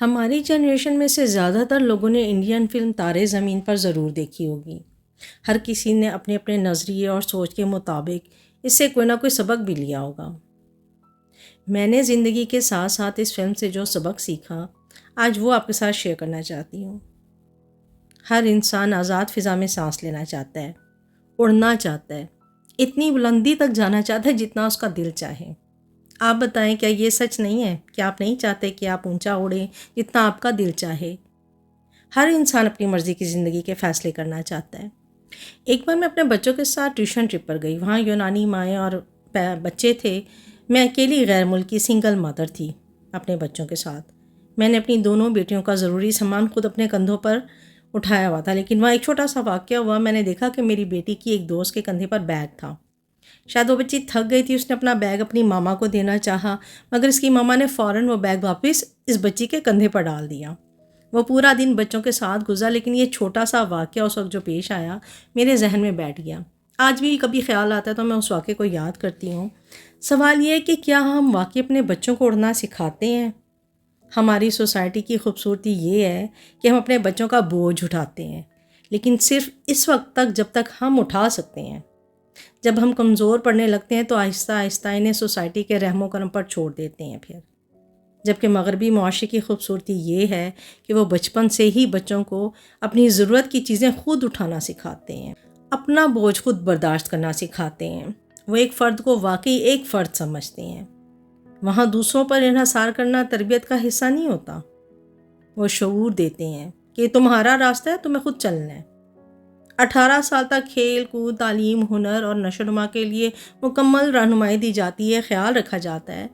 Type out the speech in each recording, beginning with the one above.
ہماری جنریشن میں سے زیادہ تر لوگوں نے انڈین فلم تارے زمین پر ضرور دیکھی ہوگی۔ ہر کسی نے اپنے اپنے نظریے اور سوچ کے مطابق اس سے کوئی نہ کوئی سبق بھی لیا ہوگا۔ میں نے زندگی کے ساتھ ساتھ اس فلم سے جو سبق سیکھا، آج وہ آپ کے ساتھ شیئر کرنا چاہتی ہوں۔ ہر انسان آزاد فضا میں سانس لینا چاہتا ہے، اڑنا چاہتا ہے، اتنی بلندی تک جانا چاہتا ہے جتنا اس کا دل چاہے۔ آپ بتائیں، کیا یہ سچ نہیں ہے کہ آپ نہیں چاہتے کہ آپ اونچا اڑیں جتنا آپ کا دل چاہے؟ ہر انسان اپنی مرضی کی زندگی کے فیصلے کرنا چاہتا ہے۔ ایک بار میں اپنے بچوں کے ساتھ ٹیوشن ٹرپ پر گئی۔ وہاں یونانی مائیں اور بچے تھے۔ میں اکیلی غیر ملکی سنگل مدر تھی اپنے بچوں کے ساتھ۔ میں نے اپنی دونوں بیٹیوں کا ضروری سامان خود اپنے کندھوں پر اٹھایا ہوا تھا، لیکن وہاں ایک چھوٹا سا واقعہ ہوا۔ میں نے دیکھا کہ میری بیٹی کی ایک دوست کے کندھے پر بیگ تھا۔ شاید وہ بچی تھک گئی تھی، اس نے اپنا بیگ اپنی ماما کو دینا چاہا، مگر اس کی ماما نے فوراً وہ بیگ واپس اس بچی کے کندھے پر ڈال دیا۔ وہ پورا دن بچوں کے ساتھ گزرا، لیکن یہ چھوٹا سا واقعہ اس وقت جو پیش آیا میرے ذہن میں بیٹھ گیا۔ آج بھی کبھی خیال آتا ہے تو میں اس واقعے کو یاد کرتی ہوں۔ سوال یہ ہے کہ کیا ہم واقعی اپنے بچوں کو اڑنا سکھاتے ہیں؟ ہماری سوسائٹی کی خوبصورتی یہ ہے کہ ہم اپنے بچوں کا بوجھ اٹھاتے ہیں، لیکن صرف اس وقت تک جب تک ہم اٹھا سکتے ہیں۔ جب ہم کمزور پڑنے لگتے ہیں تو آہستہ آہستہ انہیں سوسائٹی کے رحم و کرم پر چھوڑ دیتے ہیں۔ پھر جبکہ مغربی معاشرے کی خوبصورتی یہ ہے کہ وہ بچپن سے ہی بچوں کو اپنی ضرورت کی چیزیں خود اٹھانا سکھاتے ہیں، اپنا بوجھ خود برداشت کرنا سکھاتے ہیں۔ وہ ایک فرد کو واقعی ایک فرد سمجھتے ہیں۔ وہاں دوسروں پر انحصار کرنا تربیت کا حصہ نہیں ہوتا۔ وہ شعور دیتے ہیں کہ تمہارا راستہ ہے، تمہیں خود چلنا ہے۔ 18 سال تک کھیل کود، تعلیم، ہنر اور نشو و نما کے لیے مکمل رہنمائی دی جاتی ہے، خیال رکھا جاتا ہے،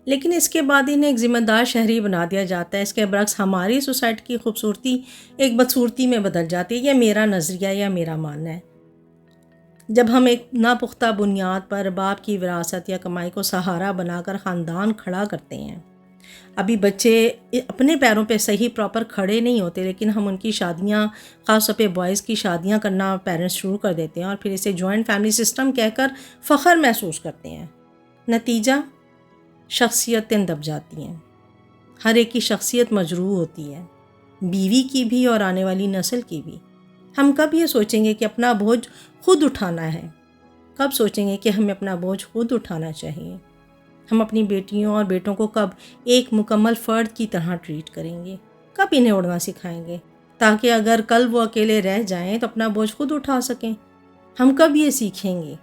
لیکن اس کے بعد انہیں ایک ذمہ دار شہری بنا دیا جاتا ہے۔ اس کے برعکس ہماری سوسائٹی کی خوبصورتی ایک بدصورتی میں بدل جاتی ہے۔ یہ میرا نظریہ یا میرا ماننا ہے۔ جب ہم ایک ناپختہ بنیاد پر باپ کی وراثت یا کمائی کو سہارا بنا کر خاندان کھڑا کرتے ہیں، ابھی بچے اپنے پیروں پہ صحیح پراپر کھڑے نہیں ہوتے، لیکن ہم ان کی شادیاں، خاص طور پہ بوائز کی شادیاں کرنا پیرنٹس شروع کر دیتے ہیں اور پھر اسے جوائنٹ فیملی سسٹم کہہ کر فخر محسوس کرتے ہیں۔ نتیجہ، شخصیتیں دب جاتی ہیں، ہر ایک کی شخصیت مجروح ہوتی ہے، بیوی کی بھی اور آنے والی نسل کی بھی۔ ہم کب یہ سوچیں گے کہ اپنا بوجھ خود اٹھانا ہے؟ کب سوچیں گے کہ ہمیں اپنا بوجھ خود اٹھانا چاہیے؟ ہم اپنی بیٹیوں اور بیٹوں کو کب ایک مکمل فرد کی طرح ٹریٹ کریں گے؟ کب انہیں اڑنا سکھائیں گے تاکہ اگر کل وہ اکیلے رہ جائیں تو اپنا بوجھ خود اٹھا سکیں؟ ہم کب یہ سیکھیں گے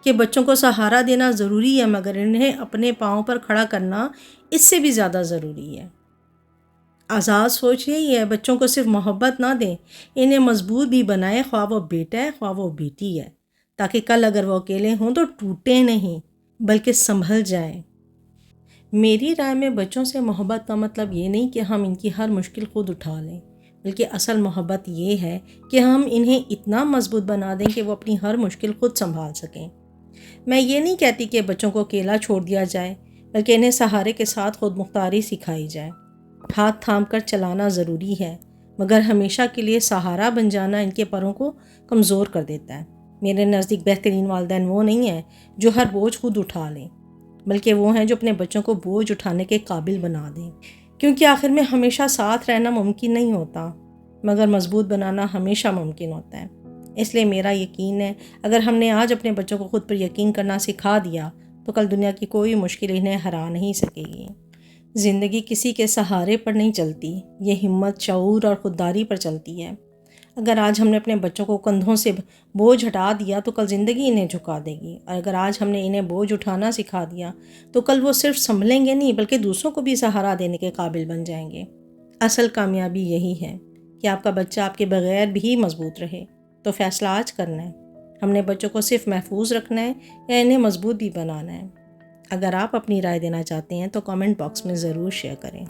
کہ بچوں کو سہارا دینا ضروری ہے، مگر انہیں اپنے پاؤں پر کھڑا کرنا اس سے بھی زیادہ ضروری ہے؟ آزاد سوچ یہی ہے، بچوں کو صرف محبت نہ دیں، انہیں مضبوط بھی بنائیں، خواہ وہ بیٹا ہے خواہ وہ بیٹی ہے، تاکہ کل اگر وہ اکیلے ہوں تو ٹوٹیں نہیں بلکہ سنبھل جائیں۔ میری رائے میں بچوں سے محبت کا مطلب یہ نہیں کہ ہم ان کی ہر مشکل خود اٹھا لیں، بلکہ اصل محبت یہ ہے کہ ہم انہیں اتنا مضبوط بنا دیں کہ وہ اپنی ہر مشکل خود سنبھال سکیں۔ میں یہ نہیں کہتی کہ بچوں کو اکیلا چھوڑ دیا جائے، بلکہ انہیں سہارے کے ساتھ خود مختاری سکھائی جائے۔ ہاتھ تھام کر چلانا ضروری ہے، مگر ہمیشہ کے لیے سہارا بن جانا ان کے پروں کو کمزور کر دیتا ہے۔ میرے نزدیک بہترین والدین وہ نہیں ہیں جو ہر بوجھ خود اٹھا لیں، بلکہ وہ ہیں جو اپنے بچوں کو بوجھ اٹھانے کے قابل بنا دیں، کیونکہ آخر میں ہمیشہ ساتھ رہنا ممکن نہیں ہوتا، مگر مضبوط بنانا ہمیشہ ممکن ہوتا ہے۔ اس لیے میرا یقین ہے، اگر ہم نے آج اپنے بچوں کو خود پر یقین کرنا سکھا دیا تو کل دنیا کی کوئی مشکل انہیں ہرا نہیں سکے گی۔ زندگی کسی کے سہارے پر نہیں چلتی، یہ ہمت، شعور اور خودداری پر چلتی ہے۔ اگر آج ہم نے اپنے بچوں کو کندھوں سے بوجھ ہٹا دیا تو کل زندگی انہیں جھکا دے گی، اور اگر آج ہم نے انہیں بوجھ اٹھانا سکھا دیا تو کل وہ صرف سنبھلیں گے نہیں بلکہ دوسروں کو بھی سہارا دینے کے قابل بن جائیں گے۔ اصل کامیابی یہی ہے کہ آپ کا بچہ آپ کے بغیر بھی مضبوط رہے۔ تو فیصلہ آج کرنا ہے، ہم نے بچوں کو صرف محفوظ رکھنا ہے یا انہیں مضبوط بھی بنانا ہے؟ اگر آپ اپنی رائے دینا چاہتے ہیں تو کامنٹ باکس میں ضرور شیئر کریں۔